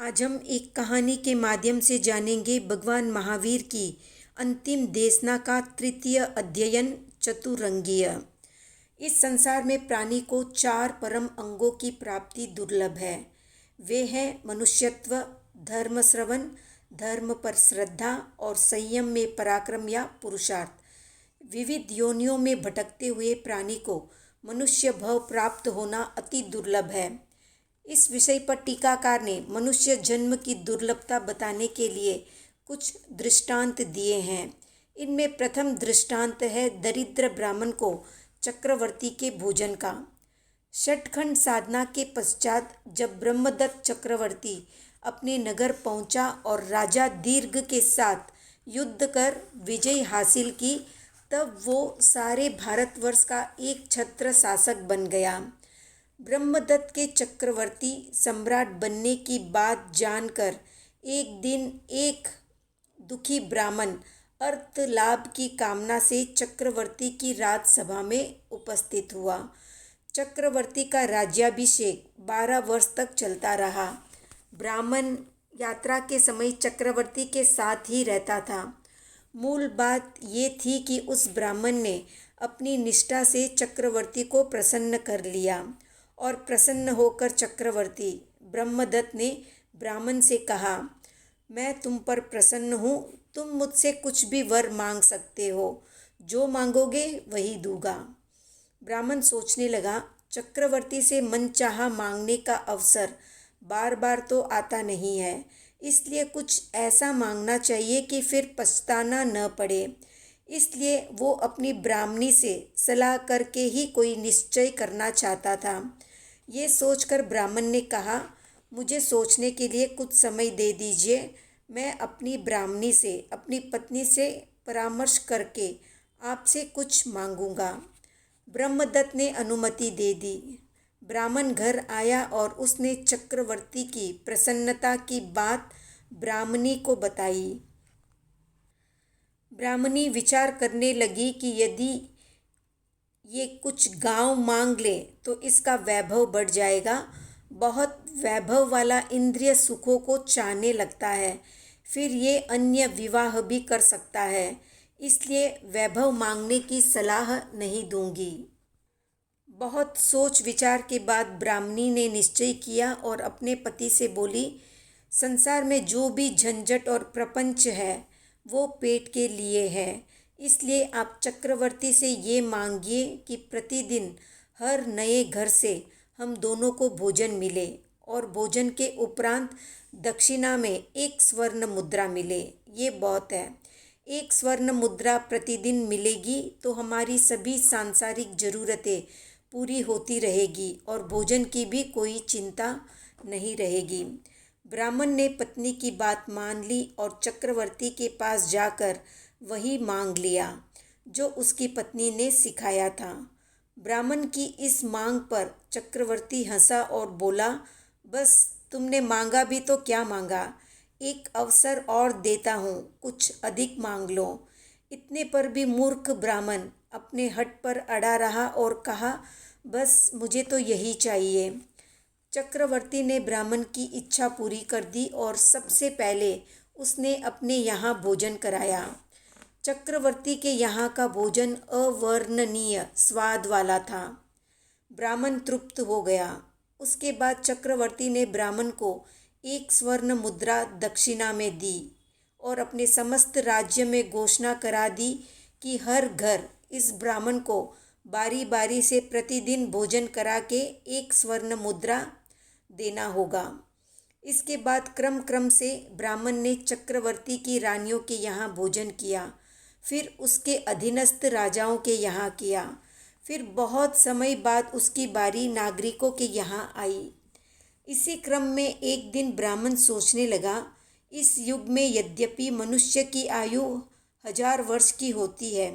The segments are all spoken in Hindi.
आज हम एक कहानी के माध्यम से जानेंगे भगवान महावीर की अंतिम देशना का तृतीय अध्ययन चतुरंगीय। इस संसार में प्राणी को 4 परम अंगों की प्राप्ति दुर्लभ है। वे हैं मनुष्यत्व, धर्म श्रवण, धर्म पर श्रद्धा और संयम में पराक्रम या पुरुषार्थ। विविध योनियों में भटकते हुए प्राणी को मनुष्य भव प्राप्त होना अति दुर्लभ है। इस विषय पर टीकाकार ने मनुष्य जन्म की दुर्लभता बताने के लिए कुछ दृष्टांत दिए हैं। इनमें प्रथम दृष्टांत है दरिद्र ब्राह्मण को चक्रवर्ती के भोजन का। षटखंड साधना के पश्चात जब ब्रह्मदत्त चक्रवर्ती अपने नगर पहुंचा और राजा दीर्घ के साथ युद्ध कर विजय हासिल की, तब वो सारे भारतवर्ष का एक छत्र शासक बन गया। ब्रह्मदत्त के चक्रवर्ती सम्राट बनने की बात जानकर एक दिन एक दुखी ब्राह्मण अर्थ लाभ की कामना से चक्रवर्ती की राजसभा में उपस्थित हुआ। चक्रवर्ती का राज्याभिषेक 12 वर्ष तक चलता रहा। ब्राह्मण यात्रा के समय चक्रवर्ती के साथ ही रहता था। मूल बात ये थी कि उस ब्राह्मण ने अपनी निष्ठा से चक्रवर्ती को प्रसन्न कर लिया और प्रसन्न होकर चक्रवर्ती ब्रह्मदत्त ने ब्राह्मण से कहा, मैं तुम पर प्रसन्न हूँ, तुम मुझसे कुछ भी वर मांग सकते हो, जो मांगोगे वही दूंगा। ब्राह्मण सोचने लगा, चक्रवर्ती से मनचाहा मांगने का अवसर बार बार तो आता नहीं है, इसलिए कुछ ऐसा मांगना चाहिए कि फिर पछताना न पड़े। इसलिए वो अपनी ब्राह्मणी से सलाह करके ही कोई निश्चय करना चाहता था। ये सोचकर ब्राह्मण ने कहा, मुझे सोचने के लिए कुछ समय दे दीजिए, मैं अपनी ब्राह्मणी से, अपनी पत्नी से परामर्श करके आपसे कुछ मांगूंगा। ब्रह्मदत्त ने अनुमति दे दी। ब्राह्मण घर आया और उसने चक्रवर्ती की प्रसन्नता की बात ब्राह्मणी को बताई। ब्राह्मणी विचार करने लगी कि यदि ये कुछ गांव मांग ले तो इसका वैभव बढ़ जाएगा। बहुत वैभव वाला इंद्रिय सुखों को चाहने लगता है, फिर ये अन्य विवाह भी कर सकता है, इसलिए वैभव मांगने की सलाह नहीं दूंगी। बहुत सोच विचार के बाद ब्राह्मणी ने निश्चय किया और अपने पति से बोली, संसार में जो भी झंझट और प्रपंच है वो पेट के लिए है, इसलिए आप चक्रवर्ती से ये मांगिए कि प्रतिदिन हर नए घर से हम दोनों को भोजन मिले और भोजन के उपरांत दक्षिणा में 1 स्वर्ण मुद्रा मिले। ये बहुत है। 1 स्वर्ण मुद्रा प्रतिदिन मिलेगी तो हमारी सभी सांसारिक ज़रूरतें पूरी होती रहेगी और भोजन की भी कोई चिंता नहीं रहेगी। ब्राह्मण ने पत्नी की बात मान ली और चक्रवर्ती के पास जाकर वही मांग लिया जो उसकी पत्नी ने सिखाया था। ब्राह्मण की इस मांग पर चक्रवर्ती हंसा और बोला, बस तुमने मांगा भी तो क्या मांगा, एक अवसर और देता हूँ, कुछ अधिक मांग लो। इतने पर भी मूर्ख ब्राह्मण अपने हठ पर अड़ा रहा और कहा, बस मुझे तो यही चाहिए। चक्रवर्ती ने ब्राह्मण की इच्छा पूरी कर दी और सबसे पहले उसने अपने यहाँ भोजन कराया। चक्रवर्ती के यहाँ का भोजन अवर्णनीय स्वाद वाला था। ब्राह्मण तृप्त हो गया। उसके बाद चक्रवर्ती ने ब्राह्मण को 1 स्वर्ण मुद्रा दक्षिणा में दी और अपने समस्त राज्य में घोषणा करा दी कि हर घर इस ब्राह्मण को बारी बारी से प्रतिदिन भोजन करा के 1 स्वर्ण मुद्रा देना होगा। इसके बाद क्रम क्रम से ब्राह्मण ने चक्रवर्ती की रानियों के यहाँ भोजन किया, फिर उसके अधीनस्थ राजाओं के यहाँ किया, फिर बहुत समय बाद उसकी बारी नागरिकों के यहाँ आई। इसी क्रम में एक दिन ब्राह्मण सोचने लगा, इस युग में यद्यपि मनुष्य की आयु 1000 वर्ष की होती है,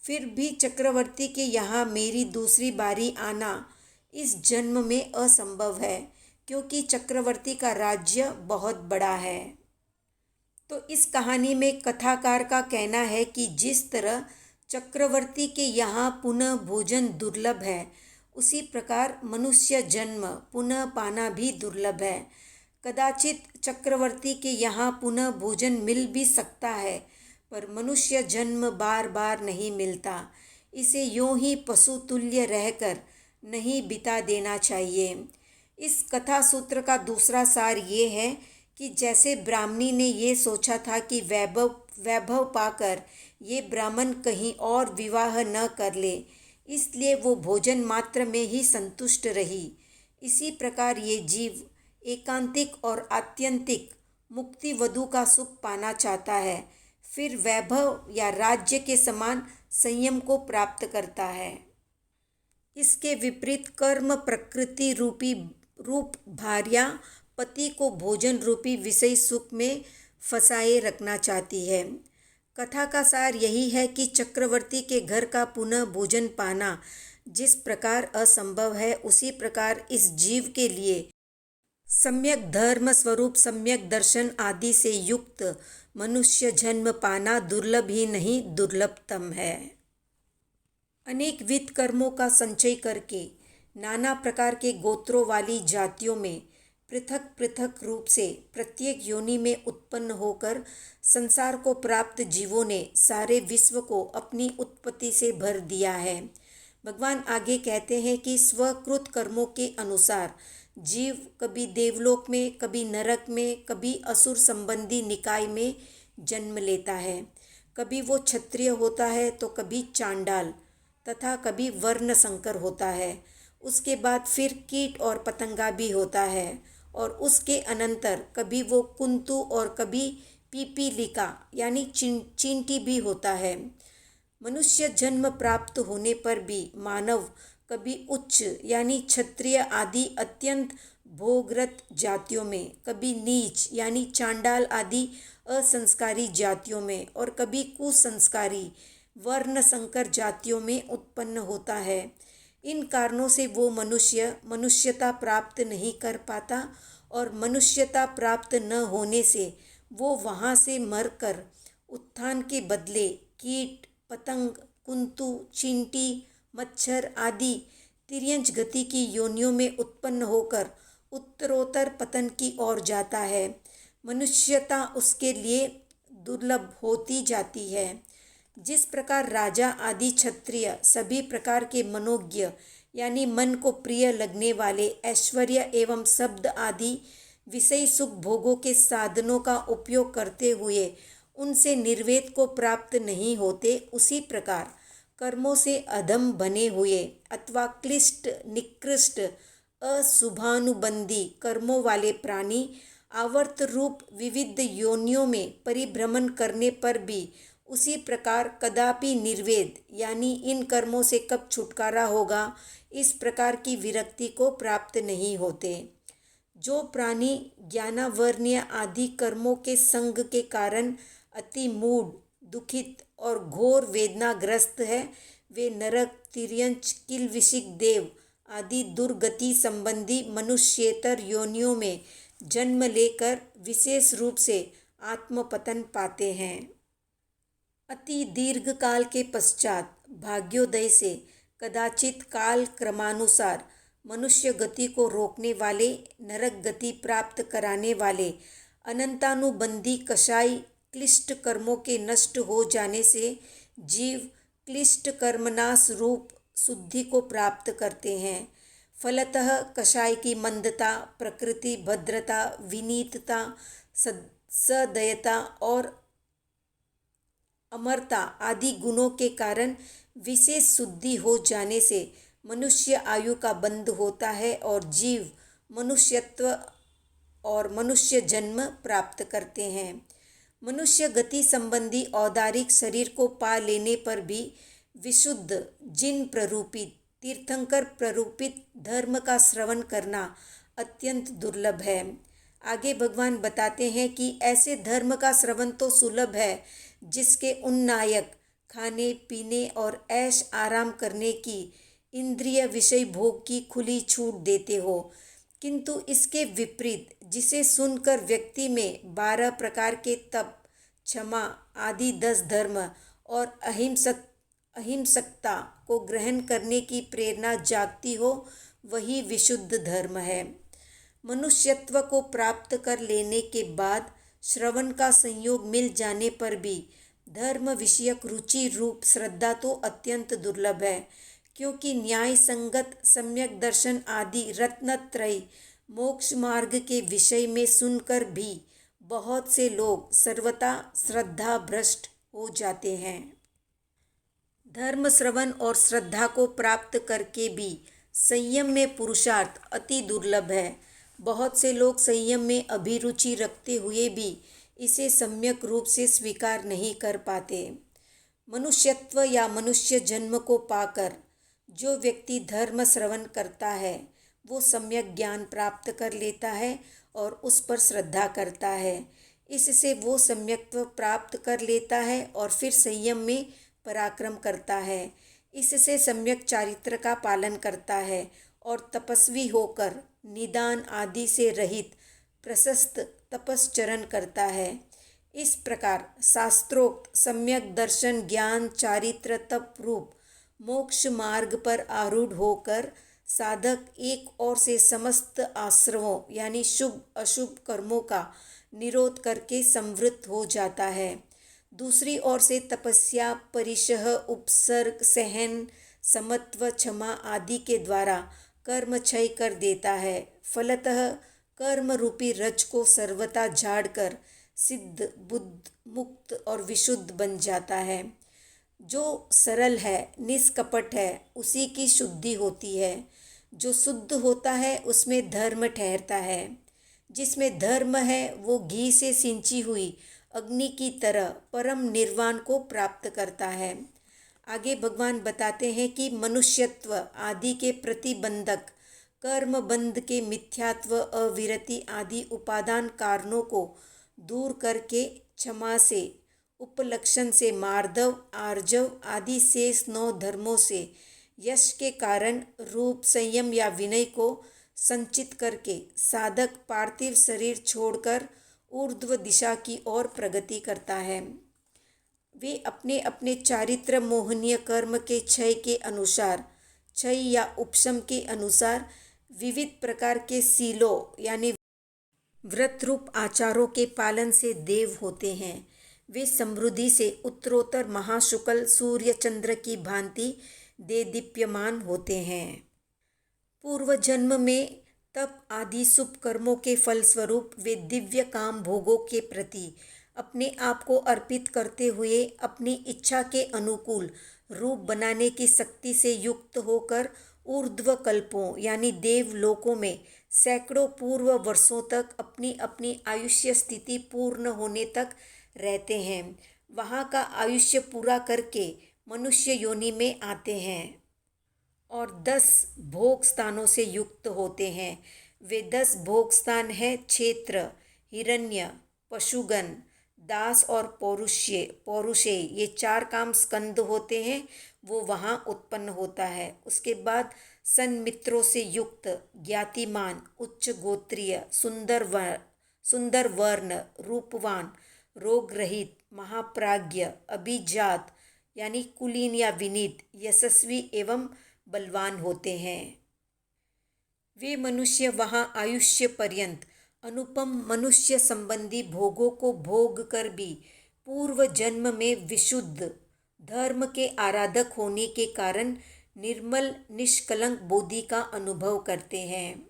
फिर भी चक्रवर्ती के यहाँ मेरी दूसरी बारी आना इस जन्म में असंभव है, क्योंकि चक्रवर्ती का राज्य बहुत बड़ा है। तो इस कहानी में कथाकार का कहना है कि जिस तरह चक्रवर्ती के यहाँ पुनः भोजन दुर्लभ है, उसी प्रकार मनुष्य जन्म पुनः पाना भी दुर्लभ है। कदाचित चक्रवर्ती के यहाँ पुनः भोजन मिल भी सकता है, पर मनुष्य जन्म बार बार नहीं मिलता। इसे यूं ही पशु तुल्य रहकर नहीं बिता देना चाहिए। इस कथा सूत्र का दूसरा सार ये है कि जैसे ब्राह्मणी ने ये सोचा था कि वैभव पाकर ये ब्राह्मण कहीं और विवाह न कर ले, इसलिए वो भोजन मात्र में ही संतुष्ट रही, इसी प्रकार ये जीव एकांतिक और आत्यंतिक मुक्ति वधु का सुख पाना चाहता है, फिर वैभव या राज्य के समान संयम को प्राप्त करता है। इसके विपरीत कर्म प्रकृति रूप भार्या पति को भोजन रूपी विषय सुख में फंसाए रखना चाहती है। कथा का सार यही है कि चक्रवर्ती के घर का पुनः भोजन पाना जिस प्रकार असंभव है, उसी प्रकार इस जीव के लिए सम्यक धर्म स्वरूप सम्यक दर्शन आदि से युक्त मनुष्य जन्म पाना दुर्लभ ही नहीं दुर्लभतम है। अनेक विध कर्मों का संचय करके नाना प्रकार के गोत्रों वाली जातियों में पृथक पृथक रूप से प्रत्येक योनि में उत्पन्न होकर संसार को प्राप्त जीवों ने सारे विश्व को अपनी उत्पत्ति से भर दिया है। भगवान आगे कहते हैं कि स्वकृत कर्मों के अनुसार जीव कभी देवलोक में, कभी नरक में, कभी असुर संबंधी निकाय में जन्म लेता है। कभी वो क्षत्रिय होता है तो कभी चांडाल तथा कभी वर्ण संकर होता है। उसके बाद फिर कीट और पतंगा भी होता है और उसके अनंतर कभी वो कुंतु और कभी पीपीलिका यानी चींटी भी होता है। मनुष्य जन्म प्राप्त होने पर भी मानव कभी उच्च यानी क्षत्रिय आदि अत्यंत भोगरत जातियों में, कभी नीच यानी चांडाल आदि असंस्कारी जातियों में और कभी कुसंस्कारी वर्ण संकर जातियों में उत्पन्न होता है। इन कारणों से वो मनुष्य मनुष्यता प्राप्त नहीं कर पाता और मनुष्यता प्राप्त न होने से वो वहाँ से मरकर उत्थान के बदले कीट पतंग कुंतु चींटी मच्छर आदि तिर्यंच गति की योनियों में उत्पन्न होकर उत्तरोत्तर पतन की ओर जाता है। मनुष्यता उसके लिए दुर्लभ होती जाती है। जिस प्रकार राजा आदि क्षत्रिय सभी प्रकार के मनोज्ञ यानी मन को प्रिय लगने वाले ऐश्वर्य एवं शब्द आदि विषय सुख भोगों के साधनों का उपयोग करते हुए उनसे निर्वेद को प्राप्त नहीं होते, उसी प्रकार कर्मों से अधम बने हुए अथवा क्लिष्ट निकृष्ट अशुभानुबंधी कर्मों वाले प्राणी आवर्त रूप विविध योनियों में परिभ्रमण करने पर भी उसी प्रकार कदापि निर्वेद यानी इन कर्मों से कब छुटकारा होगा, इस प्रकार की विरक्ति को प्राप्त नहीं होते। जो प्राणी ज्ञानावर्ण्य आदि कर्मों के संग के कारण अति मूढ़ दुखित और घोर वेदनाग्रस्त है, वे नरक तिर्यंच किलविषिक देव आदि दुर्गति संबंधी मनुष्येतर योनियों में जन्म लेकर विशेष रूप से आत्मपतन पाते हैं। अति दीर्घ काल के पश्चात भाग्योदय से कदाचित काल क्रमानुसार मनुष्य गति को रोकने वाले नरक गति प्राप्त कराने वाले अनंतानुबंधी कषाय क्लिष्ट कर्मों के नष्ट हो जाने से जीव क्लिष्ट कर्मनाश रूप शुद्धि को प्राप्त करते हैं। फलतः कषाय की मंदता, प्रकृति भद्रता, विनीतता, सदयता और अमरता आदि गुणों के कारण विशेष शुद्धि हो जाने से मनुष्य आयु का बंध होता है और जीव मनुष्यत्व और मनुष्य जन्म प्राप्त करते हैं। मनुष्य गति संबंधी औदारिक शरीर को पा लेने पर भी विशुद्ध जिन प्ररूपित तीर्थंकर प्ररूपित धर्म का श्रवण करना अत्यंत दुर्लभ है। आगे भगवान बताते हैं कि ऐसे धर्म का श्रवण तो सुलभ है जिसके उन्नायक खाने पीने और ऐश आराम करने की इंद्रिय विषय भोग की खुली छूट देते हो, किंतु इसके विपरीत जिसे सुनकर व्यक्ति में 12 प्रकार के तप, क्षमा आदि 10 धर्म और अहिंसकता को ग्रहण करने की प्रेरणा जागती हो, वही विशुद्ध धर्म है। मनुष्यत्व को प्राप्त कर लेने के बाद श्रवण का संयोग मिल जाने पर भी धर्म विषयक रुचि रूप श्रद्धा तो अत्यंत दुर्लभ है, क्योंकि न्याय संगत सम्यक दर्शन आदि रत्नत्रय मोक्ष मार्ग के विषय में सुनकर भी बहुत से लोग सर्वथा श्रद्धा भ्रष्ट हो जाते हैं। धर्म श्रवण और श्रद्धा को प्राप्त करके भी संयम में पुरुषार्थ अति दुर्लभ है। बहुत से लोग संयम में अभिरुचि रखते हुए भी इसे सम्यक रूप से स्वीकार नहीं कर पाते। मनुष्यत्व या मनुष्य जन्म को पाकर जो व्यक्ति धर्म श्रवण करता है वो सम्यक ज्ञान प्राप्त कर लेता है और उस पर श्रद्धा करता है। इससे वो सम्यक्त्व प्राप्त कर लेता है और फिर संयम में पराक्रम करता है। इससे सम्यक चारित्र का पालन करता है और तपस्वी होकर निदान आदि से रहित प्रशस्त तपश्चरण करता है। इस प्रकार शास्त्रोक्त सम्यक दर्शन ज्ञान चारित्र तप रूप मोक्ष मार्ग पर आरूढ़ होकर साधक एक ओर से समस्त आश्रवों यानी शुभ अशुभ कर्मों का निरोध करके संवृत्त हो जाता है। दूसरी ओर से तपस्या परिशह उपसर्ग सहन समत्व क्षमा आदि के द्वारा कर्म क्षय कर देता है। फलतः कर्म रूपी रज को सर्वथा झाड़कर सिद्ध बुद्ध मुक्त और विशुद्ध बन जाता है। जो सरल है निष्कपट है उसी की शुद्धि होती है। जो शुद्ध होता है उसमें धर्म ठहरता है। जिसमें धर्म है वो घी से सिंची हुई अग्नि की तरह परम निर्वाण को प्राप्त करता है। आगे भगवान बताते हैं कि मनुष्यत्व आदि के प्रतिबंधक कर्म बंध के मिथ्यात्व अविरति आदि उपादान कारणों को दूर करके क्षमा से उपलक्षण से मार्दव आर्जव आदि शेष 9 धर्मों से यश के कारण रूप संयम या विनय को संचित करके साधक पार्थिव शरीर छोड़कर ऊर्ध्व दिशा की ओर प्रगति करता है। वे अपने अपने चारित्र मोहनीय कर्म के क्षय के अनुसार क्षय या उपशम के अनुसार विविध प्रकार के सीलों यानी व्रत रूप आचारों के पालन से देव होते हैं। वे समृद्धि से उत्तरोत्तर महाशुक्ल सूर्य चंद्र की भांति देदीप्यमान होते हैं। पूर्व जन्म में तप आदि शुभ कर्मों के फलस्वरूप वे दिव्य काम भोगों के प्रति अपने आप को अर्पित करते हुए अपनी इच्छा के अनुकूल रूप बनाने की शक्ति से युक्त होकर ऊर्ध्व कल्पों यानी देवलोकों में सैकड़ों पूर्व वर्षों तक अपनी अपनी आयुष्य स्थिति पूर्ण होने तक रहते हैं। वहाँ का आयुष्य पूरा करके मनुष्य योनि में आते हैं और 10 भोग स्थानों से युक्त होते हैं। वे 10 भोग स्थान है क्षेत्र, हिरण्य, पशुगण, दास और पौरुषे ये 4 काम स्कंद होते हैं, वो वहाँ उत्पन्न होता है। उसके बाद सन्मित्रों से युक्त ज्ञातिमान उच्च गोत्रीय सुंदर वर्ण रूपवान रोग रहित महाप्राज्य अभिजात यानी कुलीन या विनीत यशस्वी एवं बलवान होते हैं। वे मनुष्य वहाँ आयुष्य पर्यंत अनुपम मनुष्य संबंधी भोगों को भोग कर भी पूर्व जन्म में विशुद्ध धर्म के आराधक होने के कारण निर्मल निष्कलंक बोधि का अनुभव करते हैं।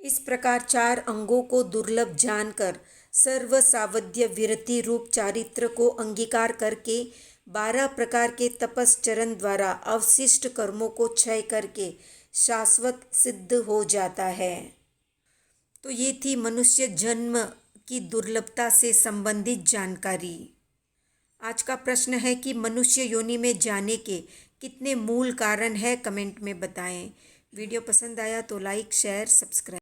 इस प्रकार 4 अंगों को दुर्लभ जानकर सर्व सावध्य विरति रूप चारित्र को अंगीकार करके 12 प्रकार के तपश्चरण द्वारा अवशिष्ट कर्मों को क्षय करके शाश्वत सिद्ध हो जाता है। तो ये थी मनुष्य जन्म की दुर्लभता से संबंधित जानकारी। आज का प्रश्न है कि मनुष्य योनि में जाने के कितने मूल कारण है, कमेंट में बताएं। वीडियो पसंद आया तो लाइक शेयर सब्सक्राइब।